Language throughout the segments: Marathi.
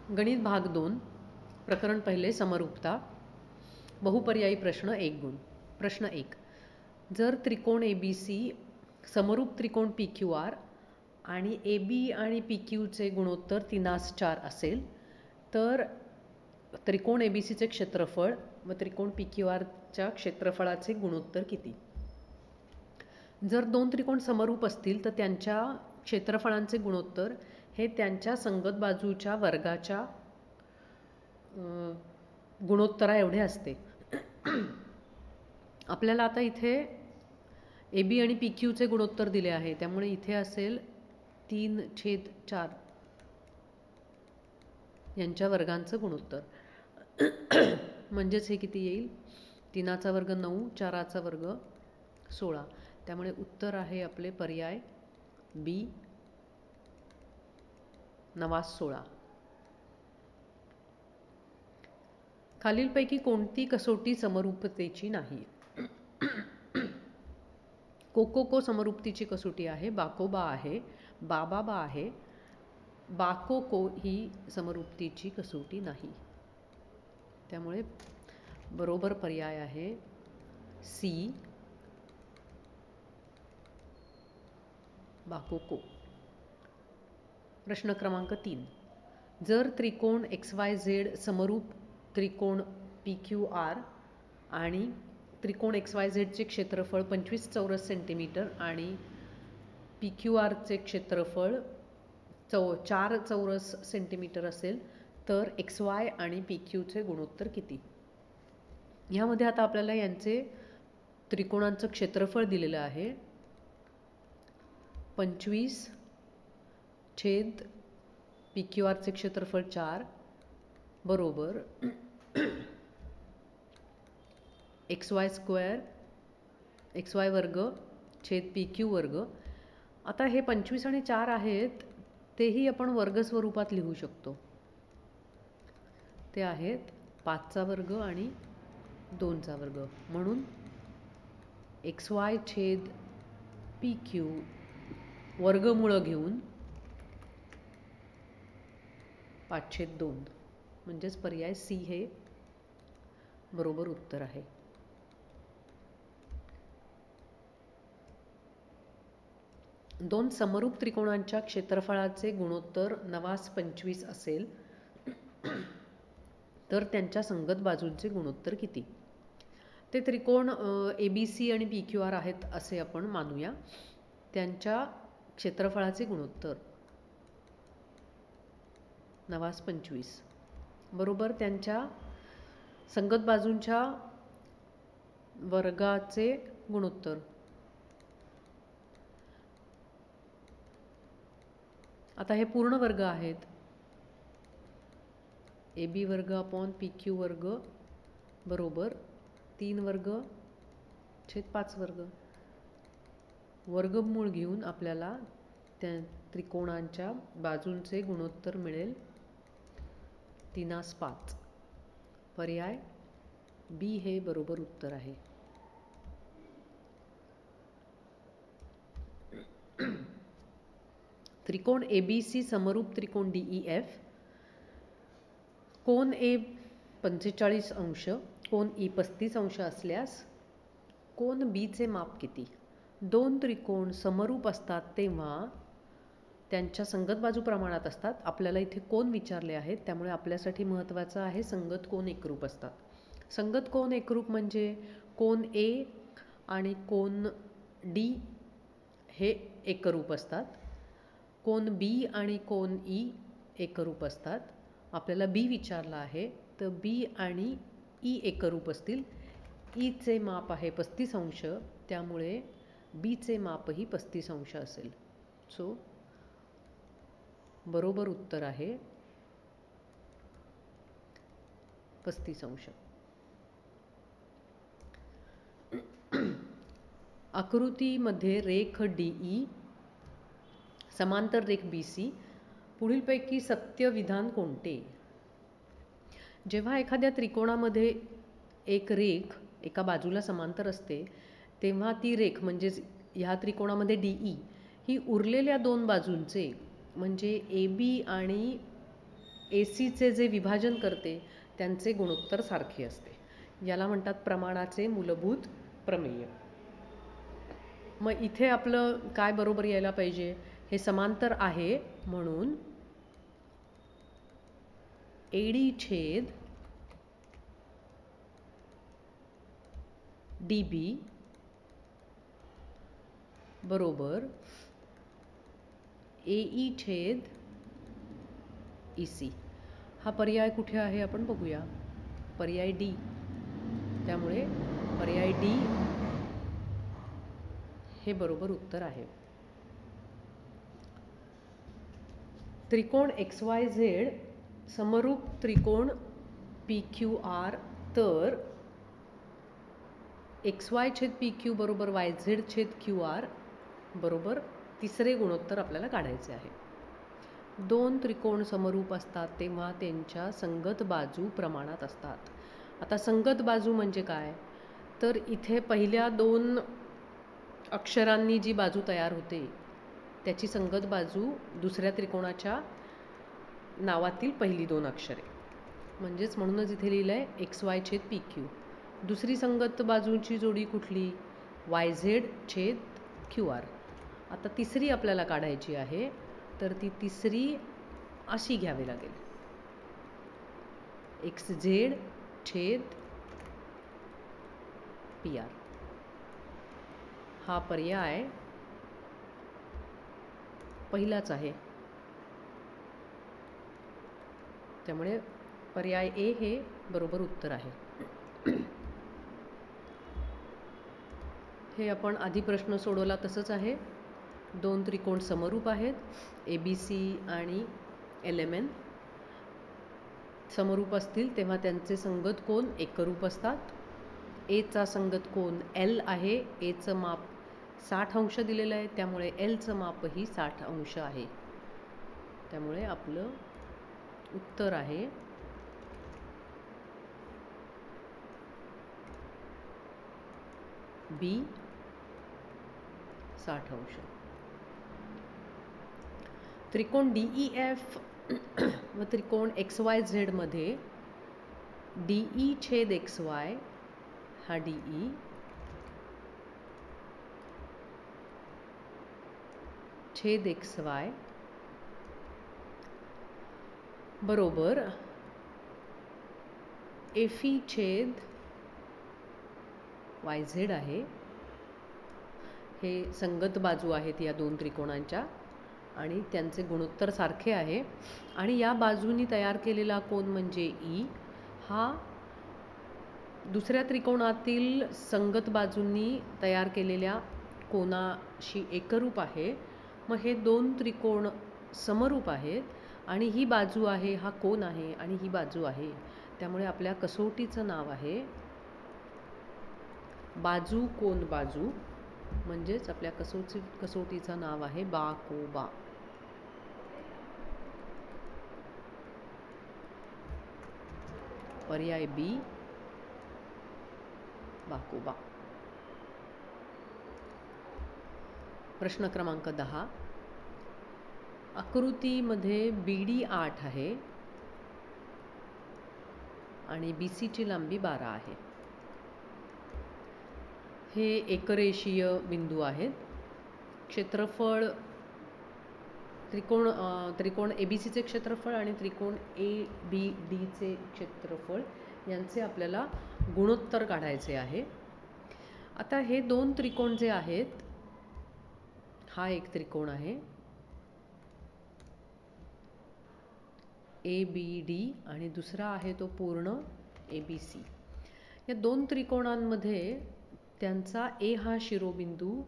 गणित भाग 2 प्रकरण पहिले समरूपता बहुपर्यायी प्रश्न 1 गुण। प्रश्न 1, जर त्रिकोण ABC समरूप त्रिकोण PQR आणि AB आणि PQचे गुणोत्तर 3:4 असेल तर त्रिकोण ABCचे क्षेत्रफळ व त्रिकोण PQRच्या क्षेत्रफळाचे गुणोत्तर किती? जर दोन त्रिकोण समरूप असतील तर त्यांच्या क्षेत्रफळांचे गुणोत्तर हे त्यांच्या संगत बाजूच्या वर्गाच्या गुणोत्तरा एवढे असते। आपल्याला आता इथे AB आणि PQचे गुणोत्तर दिले आहे, त्यामुळे इथे असेल 3/4 यांच्या वर्गांचं गुणोत्तर। म्हणजेच हे किती येईल? 3चा वर्ग 9, 4चा वर्ग 16। त्यामुळे उत्तर आहे आपले पर्याय B 9/16। खालीलपैकी कोणती कसोटी समरूपतेची नाही? कोकोको समरूपतेची कसोटी आहे, बाकोबा आहे, बाबाबा आहे, बाकोको ही समरूपतेची कसोटी नाही। त्यामुळे बरोबर पर्याय आहे C बाकोको। प्रश्न क्रमांक 3, जर त्रिकोण XYZ समरूप त्रिकोण PQR आणि त्रिकोण XYZचे क्षेत्रफळ 25 चौरस सेंटीमीटर आणि PQRचे क्षेत्रफळ 4 चौरस सेंटीमीटर असेल तर XY आणि PQचे गुणोत्तर किती? यामध्ये आता आपल्याला यांचे त्रिकोणांचं क्षेत्रफळ दिलेलं आहे 25 छेद PQRचे क्षेत्रफळ 4 बरोबर XY वर्ग छेद PQ वर्ग। आता हे 25 आणि 4 आहेत, तेही आपण वर्ग स्वरूपात लिहू शकतो। ते आहेत 5चा वर्ग आणि 2चा वर्ग, म्हणून XY छेद PQ वर्गमूळ घेऊन 5/2 म्हणजेच पर्याय C हे बरोबर उत्तर आहे। दोन समरूप त्रिकोणांच्या क्षेत्रफळाचे गुणोत्तर 9/25 असेल तर त्यांच्या संगत बाजूंचे गुणोत्तर किती? ते त्रिकोण ABC आणि PQR आहेत असे आपण मानूया। त्यांच्या क्षेत्रफळाचे गुणोत्तर 9/25 बरोबर त्यांच्या संगत बाजूंच्या वर्गाचे गुणोत्तर। आता हे पूर्ण वर्ग आहेत, AB वर्ग अपॉन PQ वर्ग बरोबर 3 वर्ग छेद 5 वर्ग। वर्गमूळ घेऊन आपल्याला त्या त्रिकोणांच्या बाजूंचे गुणोत्तर मिळेल 3/5। पर्याय B हे बरोबर उत्तर आहे। त्रिकोण ABC समरूप त्रिकोण DEF, कोन A 45 अंश, कोन E 35 अंश असल्यास कोन B चे माप किती? दोन त्रिकोण समरूप असतात तेव्हा त्यांच्या संगत बाजू प्रमाणात असतात। आपल्याला इथे कोन विचारले आहेत, त्यामुळे आपल्यासाठी महत्त्वाचं आहे संगत कोन एकरूप असतात। संगत कोन एकरूप म्हणजे कोन A आणि कोन D हे एकरूप असतात, कोन B आणि कोन E एकरूप असतात। आपल्याला B विचारला आहे, तर B आणि E एकरूप असतील। E चे माप आहे 35 अंश, त्यामुळे B चे मापही 35 अंश असेल। सो बरोबर उत्तर आहे 35 अंश। आकृतीमध्ये रेख DE समांतर रेख BC, पुढीलपैकी सत्य विधान कोणते? जेव्हा एखाद्या त्रिकोणामध्ये एक रेख एका बाजूला समांतर असते तेव्हा ती रेख म्हणजेच ह्या त्रिकोणामध्ये DE ही उरलेल्या दोन बाजूंचे म्हणजे AB आणि ACचे जे विभाजन करते त्यांचे गुणोत्तर सारखे असते. याला म्हणतात प्रमाणाचे मूलभूत प्रमेय. मग इथे आपलं काय बरोबर यायला पाहिजे, हे समांतर आहे म्हणून AD छेद DB बरोबर AE छेद EC. हा पर्याय कुठे आहे आपण बघूया. पर्याय D. त्यामुळे पर्याय D हे बरोबर उत्तर आहे. त्रिकोण XYZ समरूप त्रिकोण PQR तर XY छेद PQ बरोबर YZ छेद QR बरोबर तिसरे गुणोत्तर आपल्याला काढायचे आहे. दोन त्रिकोण समरूप असतात तेव्हा त्यांच्या संगत बाजू प्रमाणात असतात. आता संगत बाजू म्हणजे काय, तर इथे पहिल्या दोन अक्षरांनी जी बाजू तयार होते त्याची संगत बाजू दुसऱ्या त्रिकोणाच्या नावातील पहिली दोन अक्षरे, म्हणजेच म्हणूनच इथे लिहिलं आहे XY छेद PQ. दुसरी संगत बाजूची जोडी कुठली, YZ छेद QR. आता तिसरी आपल्याला काढायची आहे, तर ती तिसरी अशी घ्यावी लागेल, XZ छेद PR. हा पर्याय पहिलाच आहे, त्यामुळे पर्याय A हे बरोबर उत्तर आहे. हे आपण आधी प्रश्न सोडवला तसंच आहे. दोन त्रिकोण समरूप आहेत, ABC आणि LMN समरूप असतील तेव्हा त्यांचे संगत कोन एकरूप असतात. A चा संगत कोन L आहे. A चं माप 60 अंश दिलेलं आहे, त्यामुळे L चं मापही 60 अंश आहे. त्यामुळे आपलं उत्तर आहे B 60 अंश. त्रिकोण DEF व त्रिकोण XYZ मध्ये DE छेद XY हा DE छेद XY बरोबर FE छेद YZ आहे. हे संगत बाजू आहेत या दोन त्रिकोणांच्या आणि त्यांचे गुणोत्तर सारखे आहे. आणि या बाजूनी तयार केलेला कोन म्हणजे E हा दुसऱ्या त्रिकोणातील संगत बाजूंनी तयार केलेल्या कोनाशी एकरूप आहे. मग हे दोन त्रिकोण समरूप आहेत आणि ही बाजू आहे, हा कोन आहे आणि ही बाजू आहे. त्यामुळे आपल्या कसोटीचं नाव आहे बाजू कोन बाजू, म्हणजेच आपल्या कसोटीचं नाव आहे बाकोबा. पर्याय B बाकोबा. प्रश्न क्रमांक 10. आकृतीमध्ये BD 8 आहे आणि BC ची लांबी 12 आहे. हे एकरेषीय बिंदू आहेत. क्षेत्रफळ त्रिकोण ABC चे क्षेत्रफळ आणि त्रिकोण ABD चे क्षेत्रफळ यांचे आपल्याला गुणोत्तर काढायचे आहे. आता हे दोन त्रिकोण जे आहेत, हा एक त्रिकोण आहे ABD आणि दुसरा आहे तो पूर्ण ABC. या दोन त्रिकोणांमध्ये त्यांचा A हा शिरोबिंदू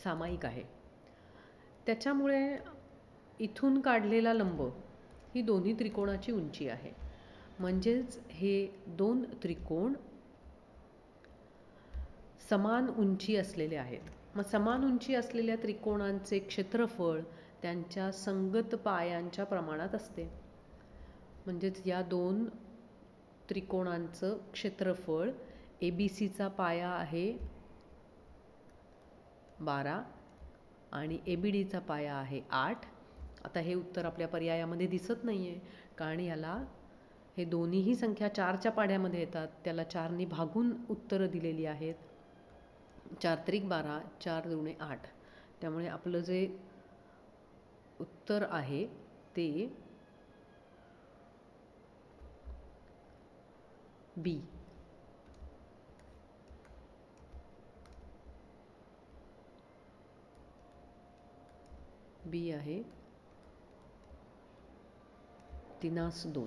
सामायिक आहे. त्याच्यामुळे इथून काढलेला लंब ही दोन्ही त्रिकोणाची उंची आहे. म्हणजेच हे दोन त्रिकोण समान उंची असलेले आहेत. मग समान उंची असलेल्या त्रिकोणांचे क्षेत्रफळ त्यांच्या संगत पायांच्या प्रमाणात असते. म्हणजेच या दोन त्रिकोणांचं क्षेत्रफळ ABC चा पाया आहे 12 आणि ABD चा पाया आहे 8 आता हे उत्तर आपल्या पर्यायामध्ये दिसत नाही आहे, कारण याला हे दोन्हीही संख्या 4च्या पाढ्यामध्ये येतात. त्याला 4ने भागून उत्तरं दिलेली आहेत. 4 त्रिक 12, 4 दुणे 8. त्यामुळे आपलं जे उत्तर आहे ते बी. बी आहे 3 2.